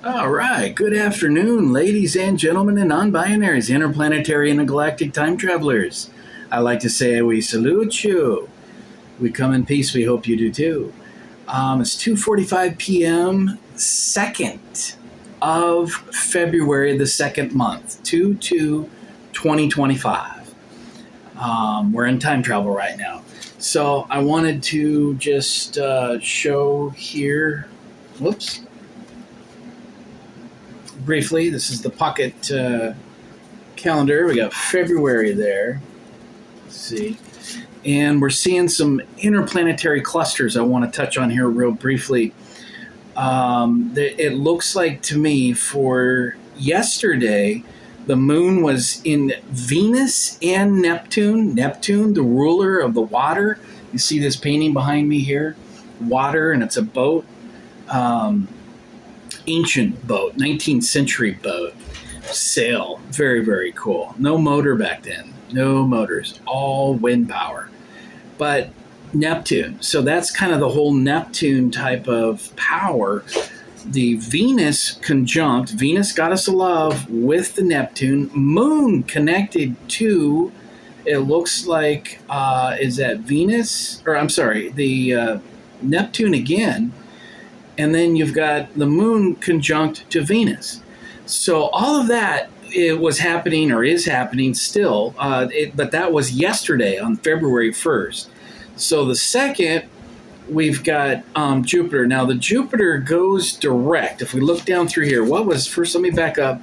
All right. Good afternoon, ladies and gentlemen and non-binaries, interplanetary and galactic time travelers. I like to say we salute you. We come in peace. We hope you do too. It's 2:45 p.m. 2nd of February, the second month, 2/2/2025. We're in time travel right now. So I wanted to just show here. Whoops. Briefly, this is the pocket calendar. We got February there. Let's see. And we're seeing some interplanetary clusters I want to touch on here real briefly. It looks like to me for yesterday, the moon was in Venus and Neptune. Neptune, the ruler of the water. You see this painting behind me here? Water, and it's a boat. Ancient boat, 19th century boat, sail. Very, very cool. No motor back then. No motors. All wind power. But Neptune. So that's kind of the whole Neptune type of power. The Venus conjunct, Venus goddess of love with the Neptune, moon connected to, it looks like, is that Venus? Or I'm sorry, the Neptune again. And then you've got the moon conjunct to Venus. So all of that, it was happening or is happening still, but that was yesterday on February 1st. So the second, we've got Jupiter. Now the Jupiter goes direct. If we look down through here, what was first? Let me back up.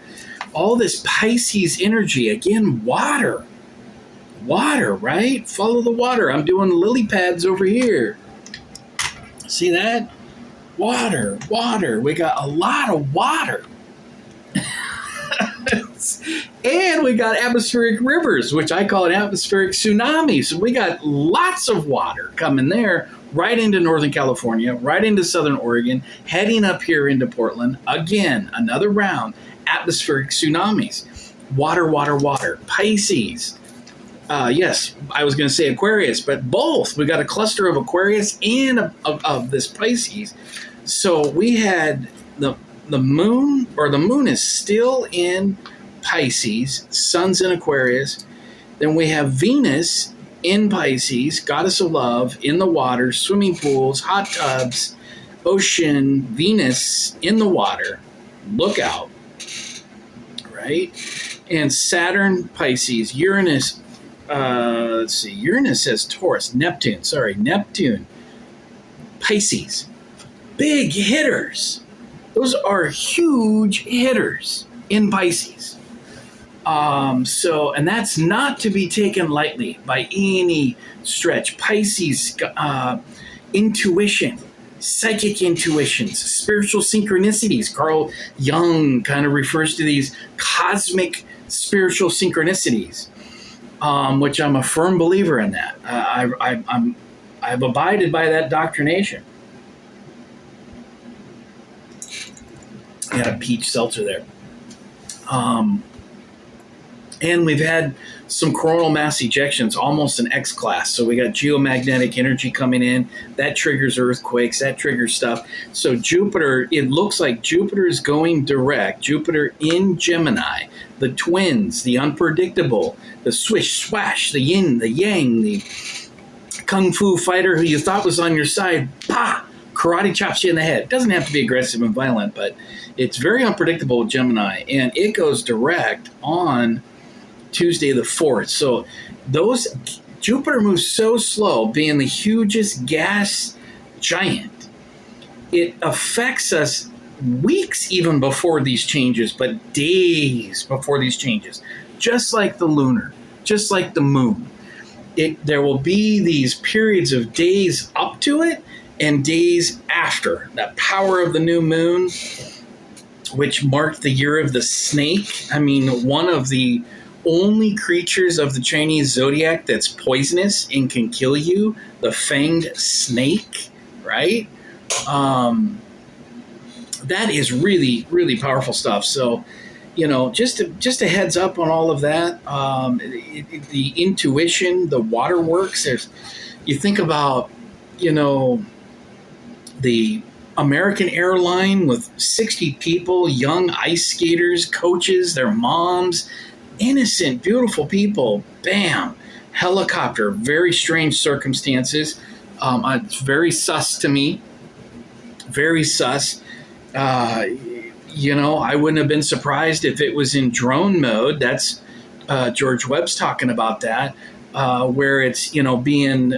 All this Pisces energy, again, water, right? Follow the water. I'm doing lily pads over here. See that? Water. We got a lot of water. And we got atmospheric rivers, which I call an atmospheric tsunami. So we got lots of water coming there, right into Northern California, right into Southern Oregon, heading up here into Portland. Again, another round, atmospheric tsunamis. Water. Pisces. Yes, I was going to say Aquarius, but both. We got a cluster of Aquarius and of this Pisces. So we had the moon, or the moon is still in Pisces, sun's in Aquarius. Then we have Venus in Pisces, goddess of love, in the water, swimming pools, hot tubs, ocean, Venus in the water. Look out, right? And Saturn, Pisces, Uranus. Let's see. Uranus says Taurus. Neptune. Pisces. Big hitters. Those are huge hitters in Pisces. And that's not to be taken lightly by any stretch. Pisces, intuition, psychic intuitions, spiritual synchronicities. Carl Jung kind of refers to these cosmic spiritual synchronicities. Which I'm a firm believer in that. I've abided by that doctrination. I had a peach seltzer there. And we've had some coronal mass ejections, almost an X class. So we got geomagnetic energy coming in. That triggers earthquakes. That triggers stuff. So Jupiter, it looks like Jupiter is going direct. Jupiter in Gemini. The twins, the unpredictable, the swish, swash, the yin, the yang, the kung fu fighter who you thought was on your side, karate chops you in the head. It doesn't have to be aggressive and violent, but it's very unpredictable with Gemini. And it goes direct on Tuesday the 4th. So Jupiter moves so slow, being the hugest gas giant. It affects us weeks even before these changes, but days before these changes. Just like the lunar, just like the moon. There will be these periods of days up to it and days after. That power of the new moon, which marked the year of the snake. I mean, one of the only creatures of the Chinese zodiac that's poisonous and can kill you, the fanged snake, right? That is really, really powerful stuff. So, just a heads up on all of that. The intuition, the waterworks. You think about, the American airline with 60 people, young ice skaters, coaches, their moms, innocent, beautiful people. Bam, helicopter. Very strange circumstances. It's very sus to me. Very sus. Uh, I wouldn't have been surprised if it was in drone mode. That's George Webb's talking about that, where it's being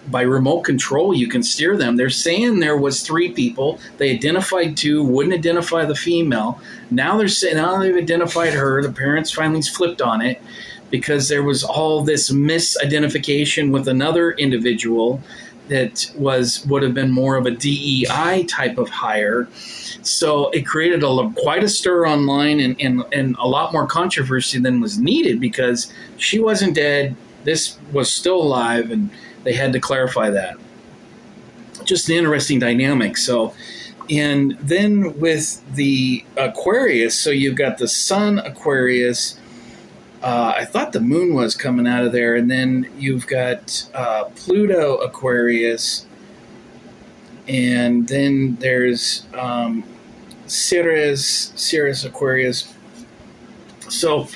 by remote control. You can steer them. They're saying there was 3 people. They identified 2, wouldn't identify the female. Now they're saying now they've identified her. The parents finally flipped on it because there was all this misidentification with another individual that would have been more of a DEI type of hire. So it created quite a stir online and a lot more controversy than was needed because she wasn't dead. This was still alive, and they had to clarify that. Just an interesting dynamic. So, and then with the Aquarius, so you've got the Sun Aquarius. I thought the moon was coming out of there, and then you've got Pluto Aquarius, and then there's Sirius Aquarius. So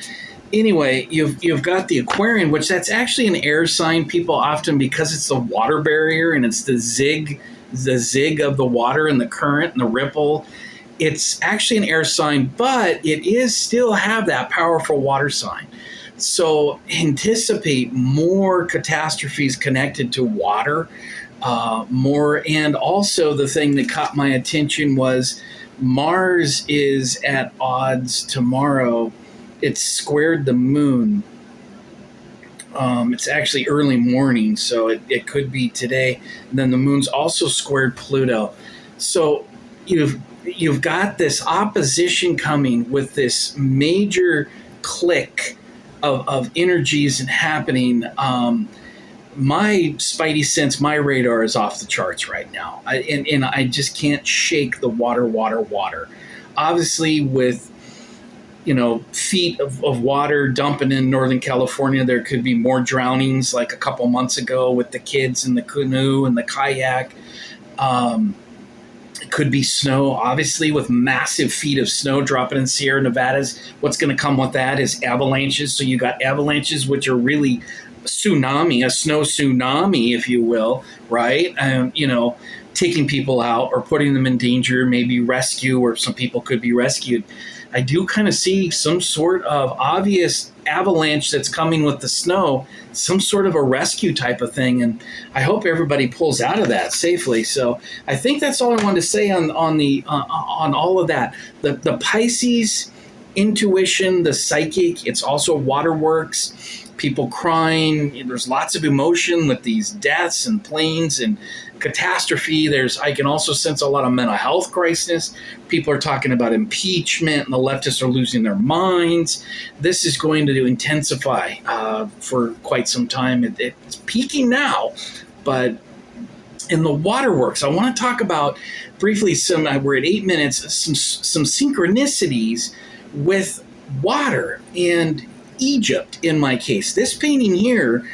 anyway, you've got the Aquarian, which that's actually an air sign. People often, because it's the water barrier and it's the zig of the water and the current and the ripple, it's actually an air sign, but it is still have that powerful water sign. So anticipate more catastrophes connected to water, more. And also the thing that caught my attention was Mars is at odds tomorrow. It's squared the moon. It's actually early morning, so it could be today. And then the moon's also squared Pluto. So you've got this opposition coming with this major click of energies and happening. My spidey sense, my radar is off the charts right now. And I just can't shake the water. Obviously, with feet of water dumping in Northern California, there could be more drownings like a couple months ago with the kids in the canoe and the kayak. It could be snow, obviously, with massive feet of snow dropping in Sierra Nevadas. What's going to come with that is avalanches. So you got avalanches, which are really a snow tsunami, if you will, right? Taking people out or putting them in danger, maybe rescue, or some people could be rescued. I do kind of see some sort of obvious avalanche that's coming with the snow, some sort of a rescue type of thing, and I hope everybody pulls out of that safely. So I think that's all I wanted to say on all of that. The Pisces intuition, the psychic, it's also waterworks, people crying. There's lots of emotion with these deaths and planes and catastrophe. I can also sense a lot of mental health crisis. People are talking about impeachment, and the leftists are losing their minds. This is going to intensify for quite some time. It's peaking now, but in the waterworks, I want to talk about briefly we're at 8 minutes, some synchronicities with water and Egypt in my case. This painting here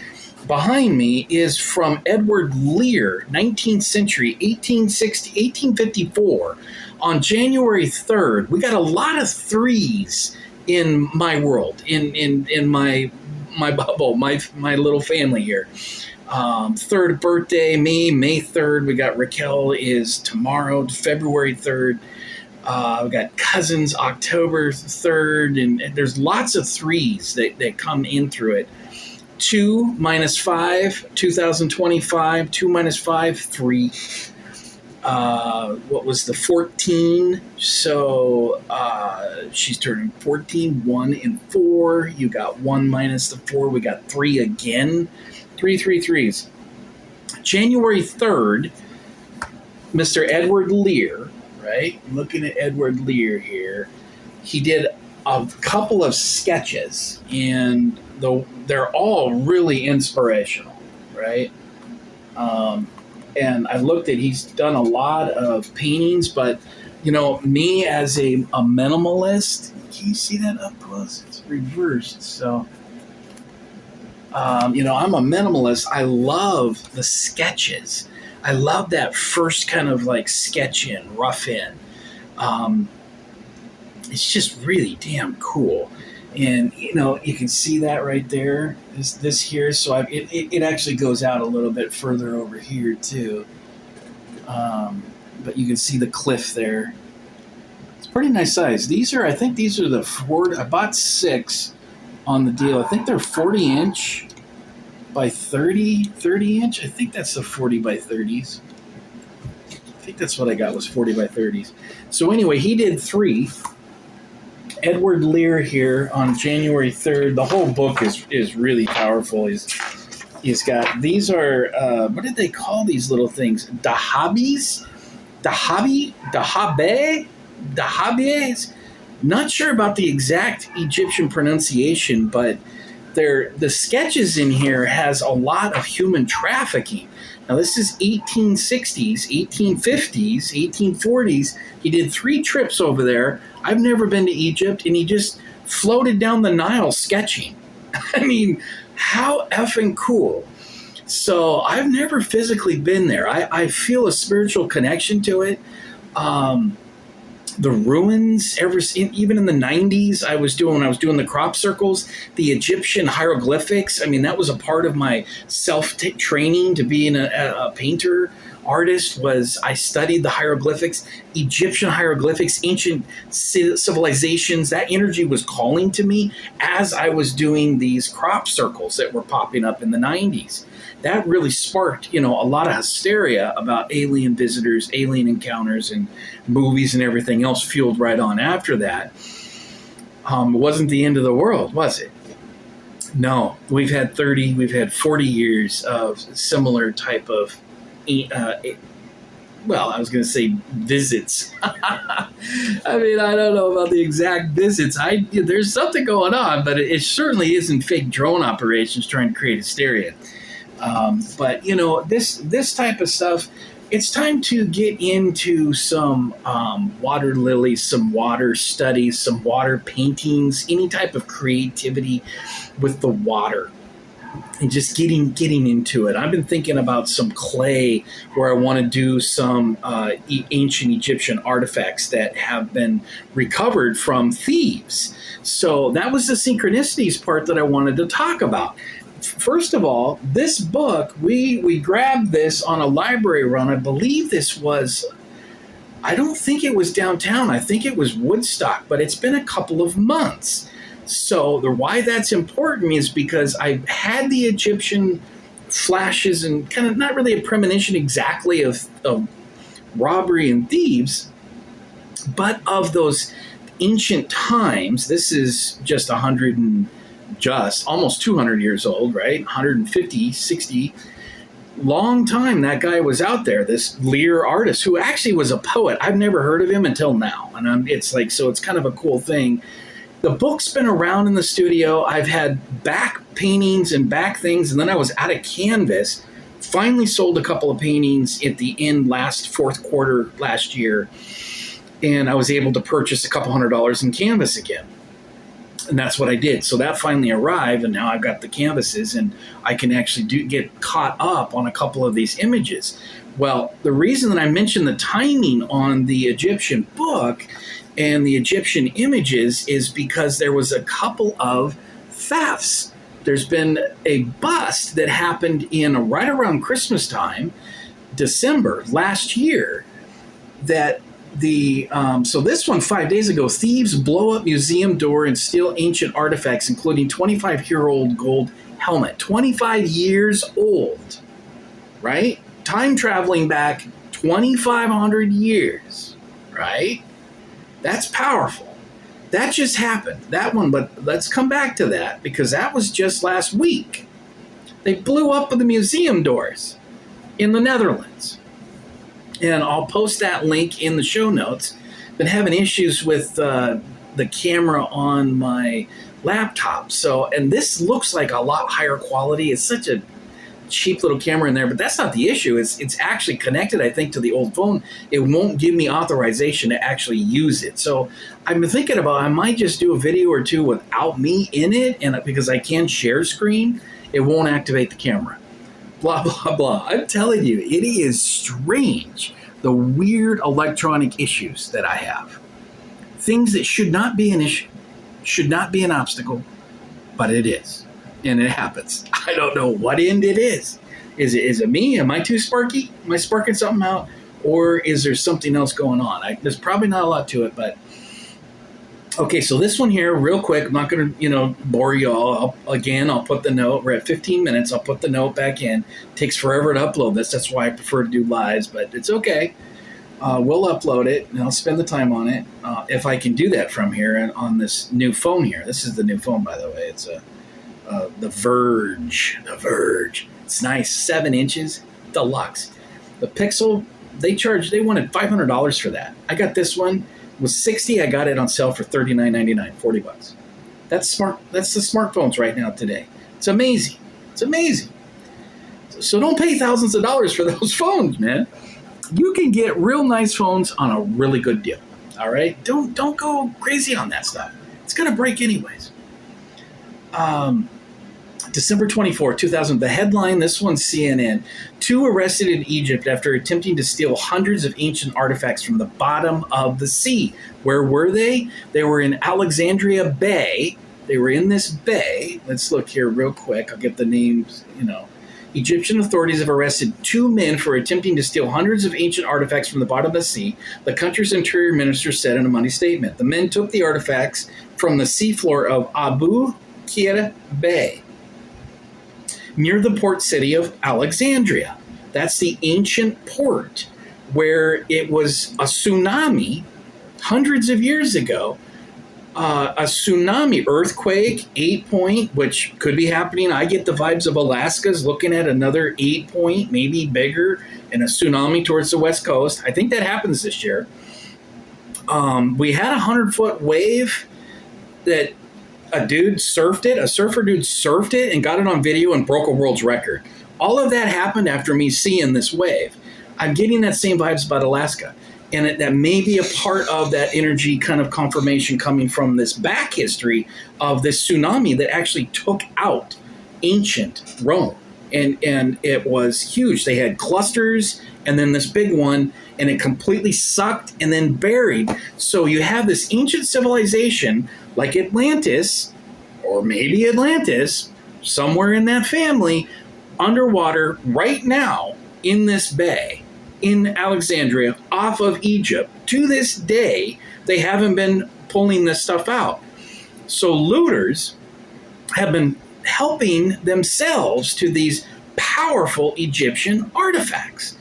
behind me is from Edward Lear, 19th century, 1854. On January 3rd, we got a lot of threes in my world, in my bubble, my little family here. Third birthday, May 3rd. We got Raquel is tomorrow, February 3rd. We got cousins, October 3rd, and there's lots of threes that come in through it. 2 minus 5, 2025. 2 minus 5, 3. What was the 14? So she's turning 14. 1 and 4. You got 1 minus the 4. We got 3 again. 3 3s. January 3rd, Mr. Edward Lear, right? Looking at Edward Lear here. He did a couple of sketches, and they're all really inspirational, right? And I looked at, he's done a lot of paintings, but, me as a minimalist, can you see that up close? It's reversed, so... I'm a minimalist. I love the sketches. I love that first kind of like sketch in, rough in. Um, it's just really damn cool. And you can see that right there. This here, so it actually goes out a little bit further over here too. But you can see the cliff there. It's pretty nice size. I think these are the Ford. I bought 6 on the deal. I think they're 40-inch by 30 inch. I think that's the 40 by 30s. I think that's what I got was 40 by 30s. So anyway, he did 3. Edward Lear here on January 3rd. The whole book is really powerful. He's got, these are, what did they call these little things? Dahabis? Dahabes? Not sure about the exact Egyptian pronunciation, but the sketches in here has a lot of human trafficking. Now this is 1860s, 1850s, 1840s. He did 3 trips over there. I've never been to Egypt, and he just floated down the Nile sketching. I mean, how effing cool. So I've never physically been there. I feel a spiritual connection to it. The ruins, even in the 90s, when I was doing the crop circles, the Egyptian hieroglyphics. I mean, that was a part of my self-training to being a painter artist. Was I studied the hieroglyphics, Egyptian hieroglyphics, ancient civilizations. That energy was calling to me as I was doing these crop circles that were popping up in the 90s. That really sparked, a lot of hysteria about alien visitors, alien encounters, and movies and everything else fueled right on after that. It wasn't the end of the world, was it? No, we've had 40 years of similar type of, well, I was going to say visits. I mean, I don't know about the exact visits. There's something going on, but it certainly isn't fake drone operations trying to create hysteria. But this type of stuff, it's time to get into some water lilies, some water studies, some water paintings, any type of creativity with the water, and just getting into it. I've been thinking about some clay where I want to do some ancient Egyptian artifacts that have been recovered from thieves. So that was the synchronicities part that I wanted to talk about. First of all, this book, we grabbed this on a library run. I believe I don't think it was downtown. I think it was Woodstock, but it's been a couple of months. So why that's important is because I had the Egyptian flashes and kind of not really a premonition exactly of robbery and thieves, but of those ancient times. This is just almost 200 years old, right? 150, 60. Long time that guy was out there, this Lear artist who actually was a poet. I've never heard of him until now. And it's kind of a cool thing. The book's been around in the studio. I've had back paintings and back things, and then I was out of canvas. Finally sold a couple of paintings at the end fourth quarter last year, and I was able to purchase a couple $100 in canvas again. And that's what I did. So that finally arrived, and now I've got the canvases, and I can actually get caught up on a couple of these images. Well, the reason that I mentioned the timing on the Egyptian book and the Egyptian images is because there was a couple of thefts. There's been a bust that happened right around Christmas time, December last year, that so this one 5 days ago, thieves blow up museum door and steal ancient artifacts, including 25-year-old gold helmet. 25 years old, right? Time traveling back 2,500 years, right? That's powerful. That just happened, that one, but let's come back to that because that was just last week. They blew up the museum doors in the Netherlands. And I'll post that link in the show notes. Been having issues with the camera on my laptop. And this looks like a lot higher quality. It's such a cheap little camera in there, but that's not the issue. It's actually connected, I think, to the old phone. It won't give me authorization to actually use it. So I've been thinking about I might just do a video or two without me in it, and because I can share screen, it won't activate the camera. blah, blah, blah. I'm telling you, it is strange, the weird electronic issues that I have. Things that should not be an issue, should not be an obstacle, but it is. And it happens. I don't know what end it is. Is it me? Am I too sparky? Am I sparking something out? Or is there something else going on? There's probably not a lot to it, but okay, so this one here, real quick, I'm not going to, bore you all. I'll put the note. We're at 15 minutes. I'll put the note back in. It takes forever to upload this. That's why I prefer to do lives, but it's okay. We'll upload it, and I'll spend the time on it. If I can do that from here and on this new phone here. This is the new phone, by the way. It's the Verge. The Verge. It's nice. 7 inches. Deluxe. The Pixel, they wanted $500 for that. I got this one. It was $60. I got it on sale for $39.99, $40. That's smart. That's the smartphones right now today. It's amazing. It's amazing. So don't pay thousands of dollars for those phones, man. You can get real nice phones on a really good deal. All right? Don't go crazy on that stuff. It's going to break anyways. December 24, 2000, the headline, this one's CNN. 2 arrested in Egypt after attempting to steal hundreds of ancient artifacts from the bottom of the sea. Where were they? They were in Alexandria Bay. They were in this bay. Let's look here real quick. I'll get the names, Egyptian authorities have arrested 2 men for attempting to steal hundreds of ancient artifacts from the bottom of the sea, the country's interior minister said in a Monday statement. The men took the artifacts from the seafloor of Abu Qir Bay, near the port city of Alexandria. That's the ancient port where it was a tsunami hundreds of years ago. A tsunami, earthquake, 8 point, which could be happening. I get the vibes of Alaska's looking at another 8 point, maybe bigger, and a tsunami towards the west coast. I think that happens this year. We had a 100-foot wave that a surfer dude surfed it and got it on video and broke a world's record. All of that happened after me seeing this wave. I'm getting that same vibes about Alaska. And that may be a part of that energy kind of confirmation coming from this back history of this tsunami that actually took out ancient Rome. And it was huge. They had clusters and then this big one, and it completely sucked and then buried. So you have this ancient civilization like Atlantis, or maybe Atlantis, somewhere in that family, underwater right now in this bay in Alexandria off of Egypt. To this day, they haven't been pulling this stuff out. So looters have been helping themselves to these powerful Egyptian artifacts.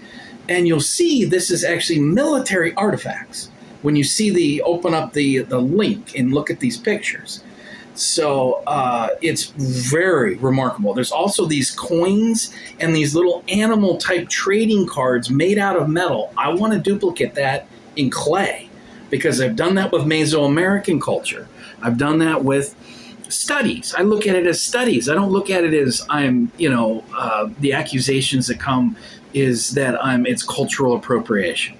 And you'll see this is actually military artifacts when you see open up the link and look at these pictures. So it's very remarkable. There's also these coins and these little animal type trading cards made out of metal. I want to duplicate that in clay because I've done that with Mesoamerican culture. I've done that with studies. I look at it as studies. I don't look at it as the accusations that come is that it's cultural appropriation.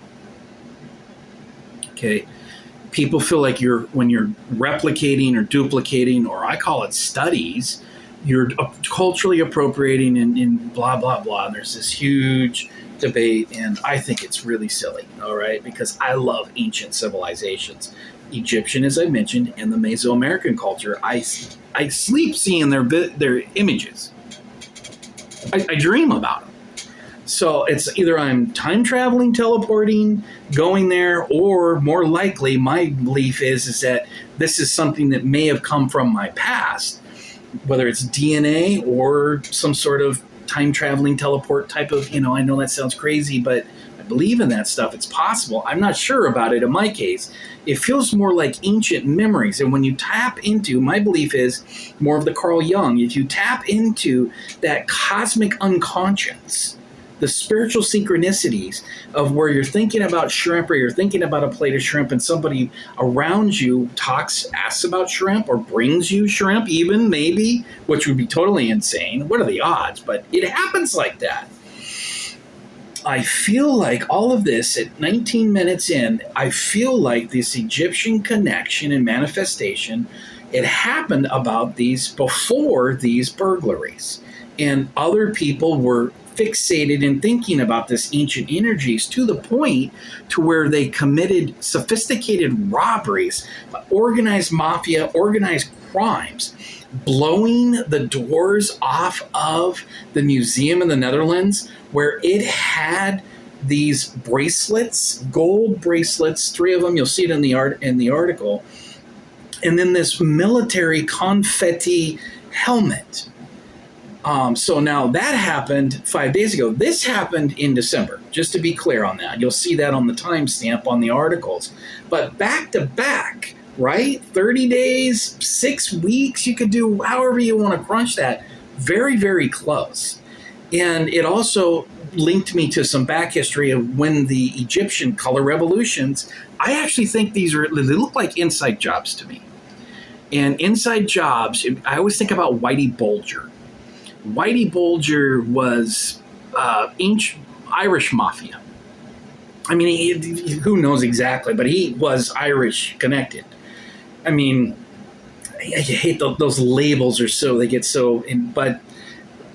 Okay. People feel like when you're replicating or duplicating, or I call it studies, you're culturally appropriating and blah, blah, blah. And there's this huge debate, and I think it's really silly, all right, because I love ancient civilizations. Egyptian, as I mentioned, and the Mesoamerican culture, I sleep seeing their images. I dream about them. So it's either I'm time traveling, teleporting, going there, or more likely my belief is that this is something that may have come from my past, whether it's DNA or some sort of time traveling teleport type of, I know that sounds crazy, but I believe in that stuff. It's possible. I'm not sure about it in my case. It feels more like ancient memories. And when you tap into, my belief is more of the Carl Jung, if you tap into that cosmic unconscious, the spiritual synchronicities of where you're thinking about shrimp or you're thinking about a plate of shrimp and somebody around you asks about shrimp or brings you shrimp even, maybe, which would be totally insane. What are the odds? But it happens like that. I feel like all of this at 19 minutes in, I feel like this Egyptian connection and manifestation, it happened about before these burglaries. And other people were fixated in thinking about this ancient energies to the point to where they committed sophisticated robberies, organized mafia, organized crimes, blowing the doors off of the museum in the Netherlands where it had these bracelets, gold bracelets, 3 of them. You'll see it in the article, and then this military confetti helmet. So now that happened 5 days ago. This happened in December, just to be clear on that. You'll see that on the timestamp on the articles. But back to back, right? 30 days, 6 weeks, you could do however you want to crunch that. Very, very close. And it also linked me to some back history of when the Egyptian color revolutions. I actually think they look like inside jobs to me. And inside jobs, I always think about Whitey Bulger. Whitey Bulger was ancient Irish mafia. I mean, who knows exactly, but he was Irish connected. I mean, I hate those labels they get so, but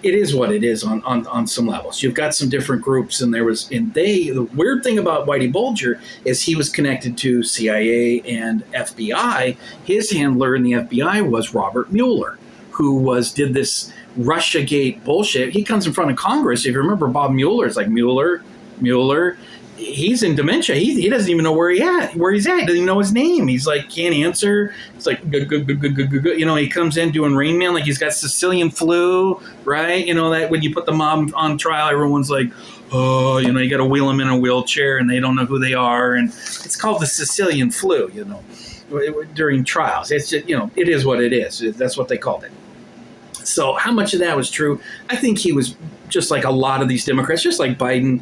it is what it is on some levels. You've got some different groups, and the weird thing about Whitey Bulger is he was connected to CIA and FBI. His handler in the FBI was Robert Mueller, who did this Russiagate bullshit. He comes in front of Congress. If you remember Bob Mueller, it's like Mueller, he's in dementia. He doesn't even know where he's at. He doesn't even know his name. He's like, can't answer. It's like, good. You know, he comes in doing Rain Man like he's got Sicilian flu, right? You know, that when you put the mob on trial, everyone's like, oh, you know, you got to wheel them in a wheelchair and they don't know who they are. And it's called the Sicilian flu, you know, during trials. It's just, you know, it is what it is. That's what they called it. So how much of that was true? I think he was just like a lot of these Democrats, just like Biden,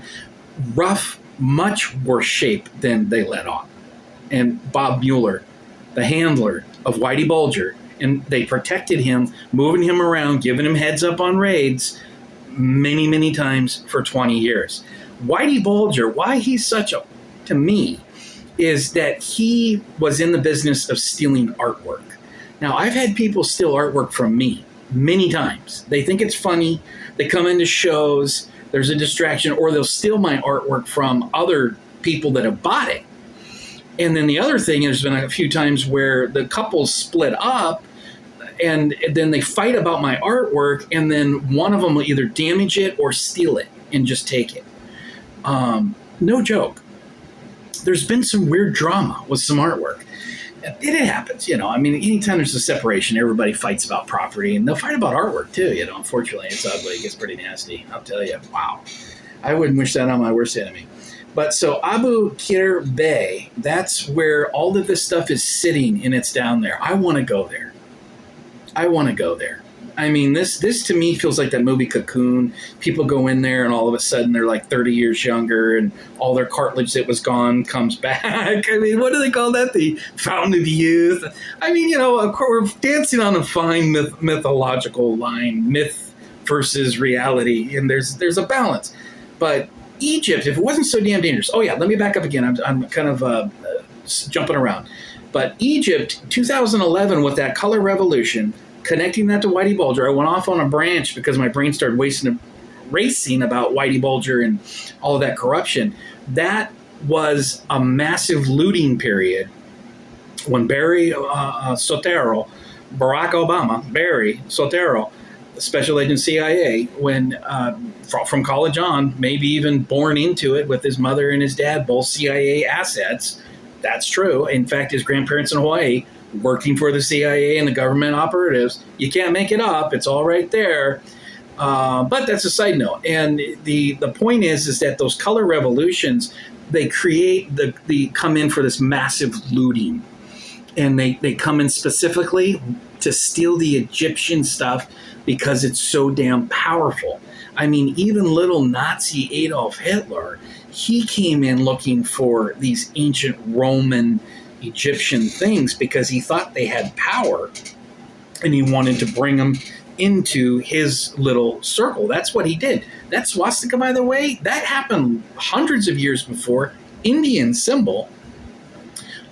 rough, much worse shape than they let on. And Bob Mueller, the handler of Whitey Bulger, and they protected him, moving him around, giving him heads up on raids many, many times for 20 years. Whitey Bulger, why he's to me, is that he was in the business of stealing artwork. Now, I've had people steal artwork from me many times. They think it's funny. They come into shows. There's a distraction, or they'll steal my artwork from other people that have bought it. And then the other thing, there's been a few times where the couples split up and then they fight about my artwork, and then one of them will either damage it or steal it and just take it. No joke. There's been some weird drama with some artwork. It happens, you know. I mean, anytime there's a separation, everybody fights about property, and they'll fight about artwork too, you know. Unfortunately, it's ugly. It gets pretty nasty. I'll tell you. Wow. I wouldn't wish that on my worst enemy. But so Abu Qir Bay, that's where all of this stuff is sitting, and it's down there. I want to go there. I mean, this to me feels like that movie Cocoon. People go in there and all of a sudden they're like 30 years younger and all their cartilage that was gone comes back. I mean, what do they call that? The fountain of youth. I mean, you know, of course, we're dancing on a fine mythological line, myth versus reality, and there's a balance. But Egypt, if it wasn't so damn dangerous. Oh, yeah, let me back up again. I'm kind of jumping around. But Egypt, 2011, with that color revolution, connecting that to Whitey Bulger, I went off on a branch because my brain started racing about Whitey Bulger and all of that corruption. That was a massive looting period when Barry Soetoro, Barack Obama, Barry Soetoro, Special Agent CIA, when from college on, maybe even born into it with his mother and his dad, both CIA assets. That's true. In fact, his grandparents in Hawaii, working for the CIA and the government operatives. You can't make it up. It's all right there. But that's a side note. And the point is that those color revolutions, they come in for this massive looting. And they come in specifically to steal the Egyptian stuff because it's so damn powerful. I mean, even little Nazi Adolf Hitler, he came in looking for these ancient Roman Egyptian things because he thought they had power and he wanted to bring them into his little circle. That's what he did. That swastika, by the way, that happened hundreds of years before. Indian symbol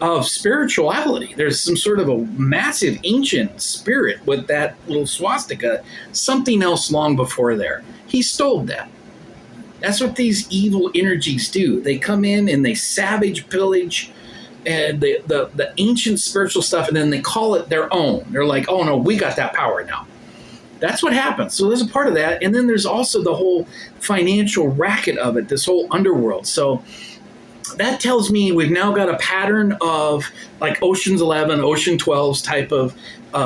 of spirituality. There's some sort of a massive ancient spirit with that little swastika, something else long before there. He stole that. That's what these evil energies do. They come in and they savage, pillage, and the ancient spiritual stuff, and then they call it their own. They're like, oh no, we got that power now. That's what happens. So there's a part of that. And then there's also the whole financial racket of it, this whole underworld. So that tells me we've now got a pattern of like Ocean's 11, Ocean 12's type of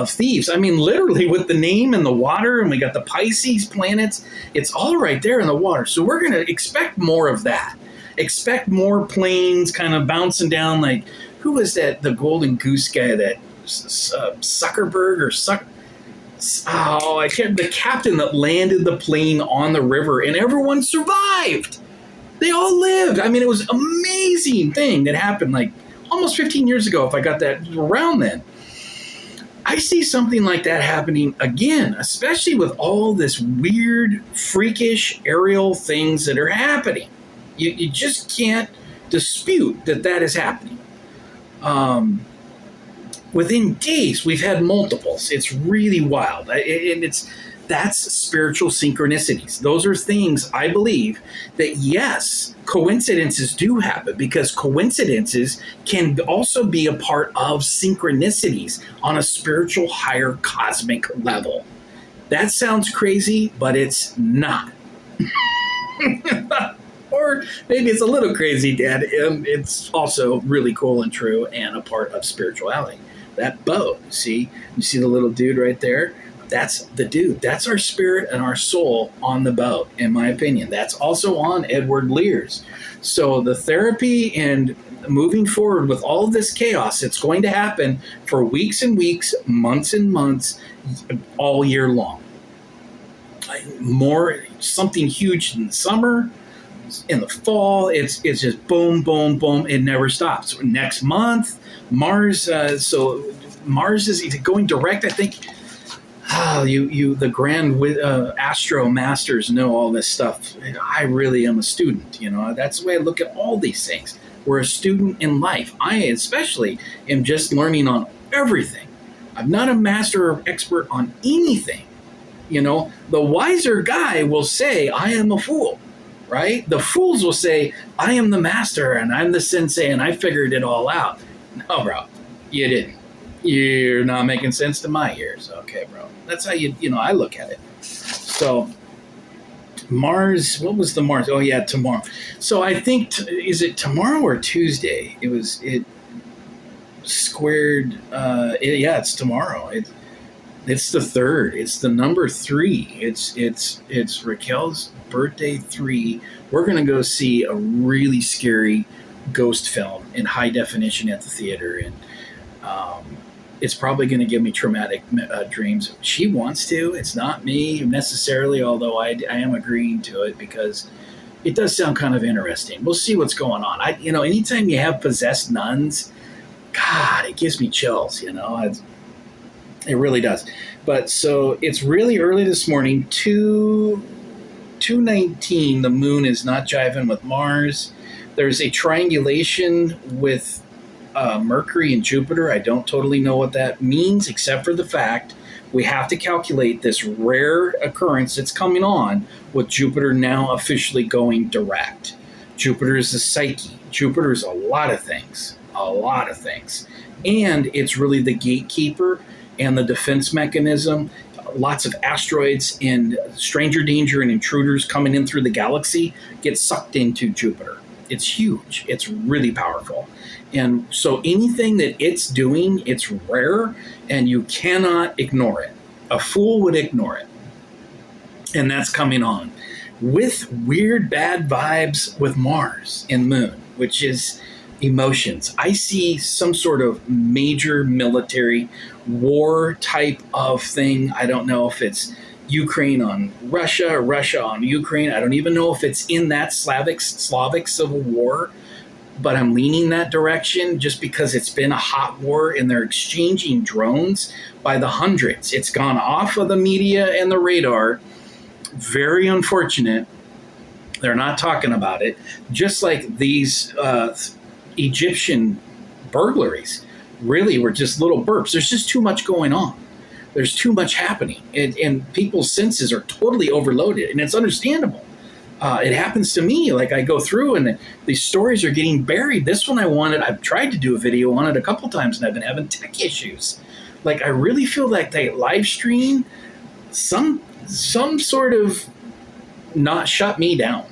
thieves. I mean, literally with the name and the water, and we got the Pisces planets. It's all right there in the water. So we're going to expect more of that. Expect more planes kind of bouncing down. Like, who was that? The golden goose guy, that Zuckerberg or I can't. The captain that landed the plane on the river, and everyone survived. They all lived. I mean, it was an amazing thing that happened like almost 15 years ago, if I got that around then. I see something like that happening again, especially with all this weird, freakish aerial things that are happening. You just can't dispute that is happening. Within days, we've had multiples. It's really wild. And that's spiritual synchronicities. Those are things, I believe, that yes, coincidences do happen, because coincidences can also be a part of synchronicities on a spiritual, higher cosmic level. That sounds crazy, but it's not. Or maybe it's a little crazy, Dad. It's also really cool and true and a part of spirituality. That boat, you see the little dude right there? That's the dude. That's our spirit and our soul on the boat, in my opinion. That's also on Edward Lear's. So the therapy and moving forward with all of this chaos, it's going to happen for weeks and weeks, months and months, all year long. More something huge in the summer, in the fall, it's just boom, boom, boom. It never stops. Next month, Mars. So Mars is going direct. I think. The grand astro masters know all this stuff. I really am a student. That's the way I look at all these things. We're a student in life. I especially am just learning on everything. I'm not a master or expert on anything. The wiser guy will say, I am a fool. Right? The fools will say, I am the master and I'm the sensei and I figured it all out. No, bro, you didn't. You're not making sense to my ears. Okay, bro. That's how I look at it. So Mars, what was the Mars? Oh yeah, tomorrow. So I think, is it tomorrow or Tuesday? It squared, it's tomorrow. It's the 3rd. It's the number 3. It's Raquel's birthday 3. We're going to go see a really scary ghost film in high definition at the theater. And it's probably going to give me traumatic dreams. She wants to. It's not me necessarily, although I am agreeing to it because it does sound kind of interesting. We'll see what's going on. Anytime you have possessed nuns, God, it gives me chills, It really does. But so it's really early this morning, 2:19. The moon is not jiving with Mars. There's a triangulation with Mercury and Jupiter. I don't totally know what that means, except for the fact we have to calculate this rare occurrence that's coming on with Jupiter now officially going direct. Jupiter is the psyche. Jupiter is a lot of things. And it's really the gatekeeper and the defense mechanism. Lots of asteroids and stranger danger and intruders coming in through the galaxy get sucked into Jupiter. It's huge. It's really powerful. And so anything that it's doing, it's rare, and you cannot ignore it. A fool would ignore it. And that's coming on with weird bad vibes with Mars and Moon, which is emotions. I see some sort of major military war type of thing. I don't know if it's Ukraine on Russia or Russia on Ukraine. I don't even know if it's in that Slavic civil war, but I'm leaning that direction just because it's been a hot war and they're exchanging drones by the hundreds. It's gone off of the media and the radar. Very unfortunate. They're not talking about it. Just like these Egyptian burglaries really were just little burps. There's just too much going on. There's too much happening, and people's senses are totally overloaded, and it's understandable. It happens to me. Like I go through and these stories are getting buried. This one I've tried to do a video on it a couple times and I've been having tech issues. Like I really feel like that live stream, some sort of not shut me down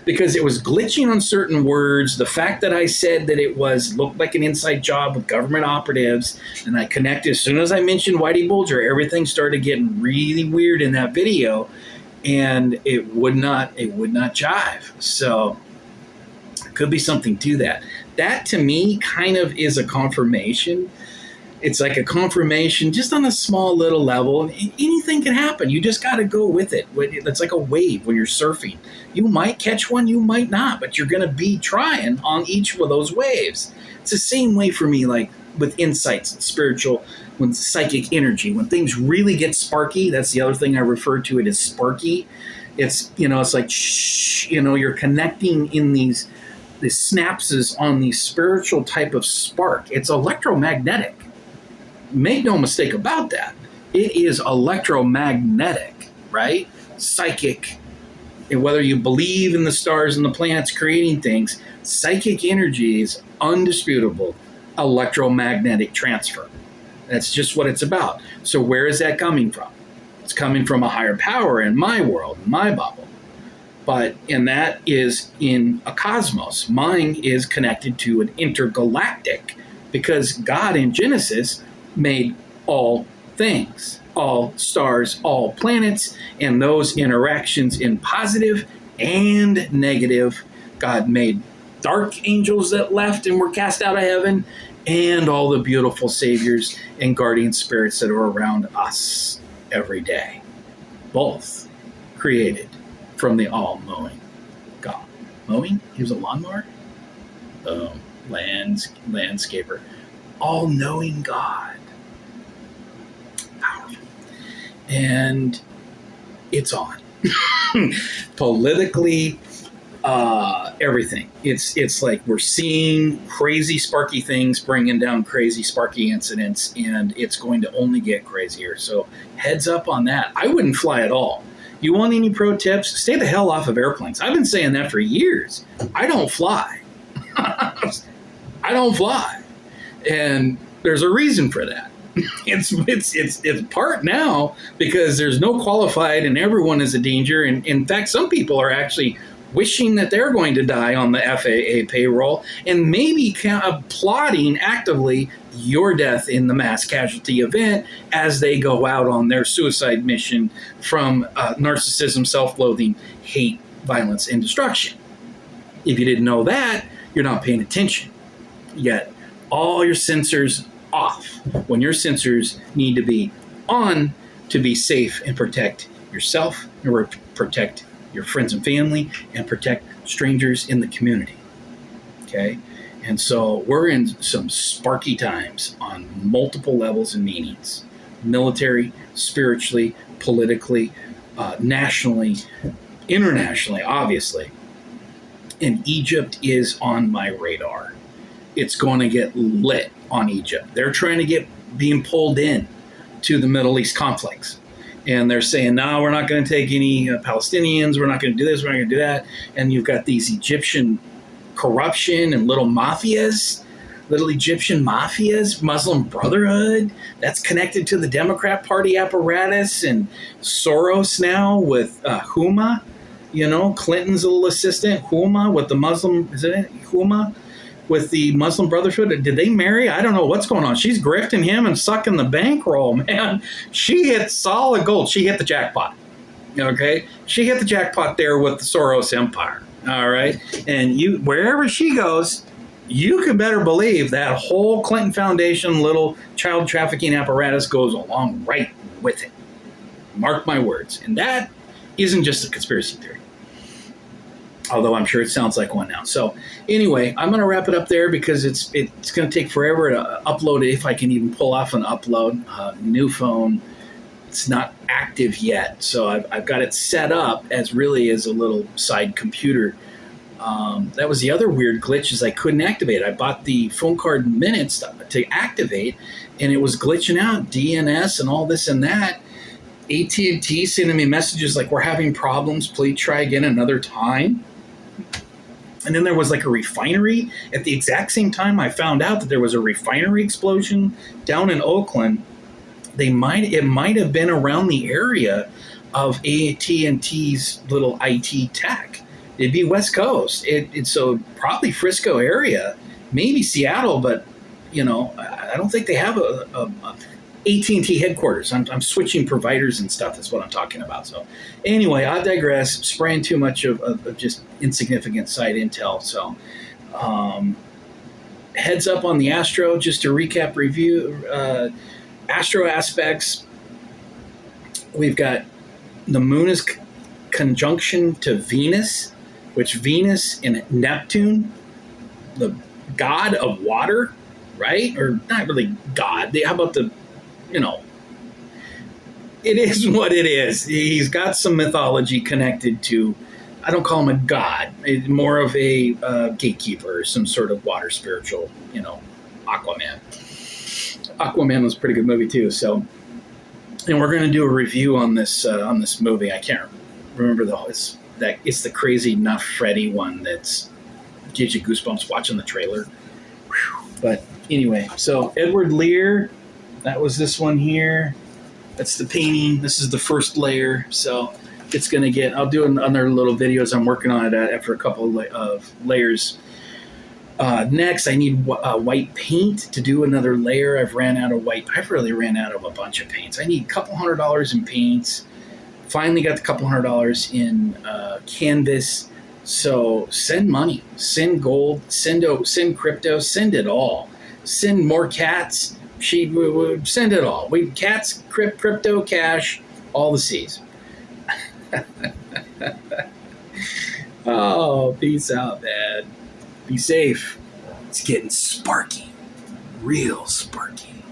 because it was glitching on certain words. The fact that I said that it looked like an inside job with government operatives, and I connected as soon as I mentioned Whitey Bulger, everything started getting really weird in that video. And it would not jive. So it could be something to that. That to me kind of is a confirmation. It's like a confirmation just on a small little level. Anything can happen. You just got to go with it. It's like a wave when you're surfing. You might catch one, you might not, but you're going to be trying on each of those waves. It's the same way for me, like with insights and spiritual, when psychic energy, when things really get sparky. That's the other thing I refer to it as sparky. It's, it's like, you're connecting in these synapses on the spiritual type of spark. It's electromagnetic. Make no mistake about that. It is electromagnetic, right? Psychic. And whether you believe in the stars and the planets creating things, psychic energy is undisputable electromagnetic transfer. That's just what it's about. So where is that coming from? It's coming from a higher power in my world, in my bubble. And that is in a cosmos. Mine is connected to an intergalactic, because God in Genesis made all things, all stars, all planets, and those interactions in positive and negative. God made dark angels that left and were cast out of heaven, and all the beautiful saviors and guardian spirits that are around us every day. Both created from the all-knowing God. Mowing? He was a lawnmower? Landscaper. All-knowing God. Powerful. And it's on. Politically, everything. It's like we're seeing crazy sparky things bringing down crazy sparky incidents, and it's going to only get crazier. So heads up on that. I wouldn't fly at all. You want any pro tips? Stay the hell off of airplanes. I've been saying that for years. I don't fly. I don't fly. And there's a reason for that. It's part now because there's no qualified and everyone is a danger. And in fact, some people are actually wishing that they're going to die on the FAA payroll and maybe applauding actively your death in the mass casualty event as they go out on their suicide mission from narcissism, self-loathing, hate, violence, and destruction. If you didn't know that, you're not paying attention. You got all your sensors off when your sensors need to be on to be safe and protect yourself and protect your friends and family and protect strangers in the community. Okay? And so we're in some sparky times on multiple levels and meanings. Military, spiritually, politically, nationally, internationally, obviously. And Egypt is on my radar. It's going to get lit on Egypt. They're trying to being pulled in to the Middle East conflicts. And they're saying, no, we're not going to take any Palestinians. We're not going to do this. We're not going to do that. And you've got these Egyptian corruption and little Egyptian mafias, Muslim Brotherhood, that's connected to the Democrat Party apparatus, and Soros now with Huma, Clinton's little assistant, Huma, with the Muslim, is it Huma? With the Muslim Brotherhood. Did they marry? I don't know what's going on. She's grifting him and sucking the bankroll, man. She hit solid gold. She hit the jackpot. Okay? She hit the jackpot there with the Soros empire. All right? And wherever she goes, you can better believe that whole Clinton Foundation little child trafficking apparatus goes along right with it. Mark my words. And that isn't just a conspiracy theory. Although I'm sure it sounds like one now. So anyway, I'm going to wrap it up there because it's going to take forever to upload it if I can even pull off an upload. New phone, it's not active yet. So I've got it set up as a little side computer. That was the other weird glitch is I couldn't activate it. I bought the phone card minutes to activate, and it was glitching out, DNS and all this and that. AT&T sending me messages like, we're having problems, please try again another time. And then there was like a refinery at the exact same time I found out that there was a refinery explosion down in Oakland. It might have been around the area of AT&T's little IT tech. It'd be West Coast. It's so probably Frisco area, maybe Seattle, but I don't think they have a AT&T headquarters. I'm switching providers and stuff. That's what I'm talking about. So anyway, I digress. Spraying too much of just insignificant side intel. So heads up on the astro. Just to recap review, astro aspects. We've got the moon is conjunction to Venus, which Venus in Neptune, the god of water, right? Or not really god. How about the it is what it is. He's got some mythology connected to, I don't call him a god, more of a gatekeeper, some sort of water spiritual, Aquaman. Aquaman was a pretty good movie too. So, and we're going to do a review on this movie. I can't remember it's the crazy Nuff Freddy one that's gives you goosebumps watching the trailer. Whew. But anyway, so Edward Lear. That was this one here. That's the painting. This is the first layer. So it's going to get, I'll do another little videos. I'm working on it after a couple of layers. Next, I need white paint to do another layer. I've really ran out of a bunch of paints. I need a couple $100 in paints. Finally got the couple $100 in canvas. So send money, send gold, send crypto, send it all. Send more cats. She would send it all. We cats, crypto, cash, all the C's. Oh, peace out, man. Be safe. It's getting sparky, real sparky.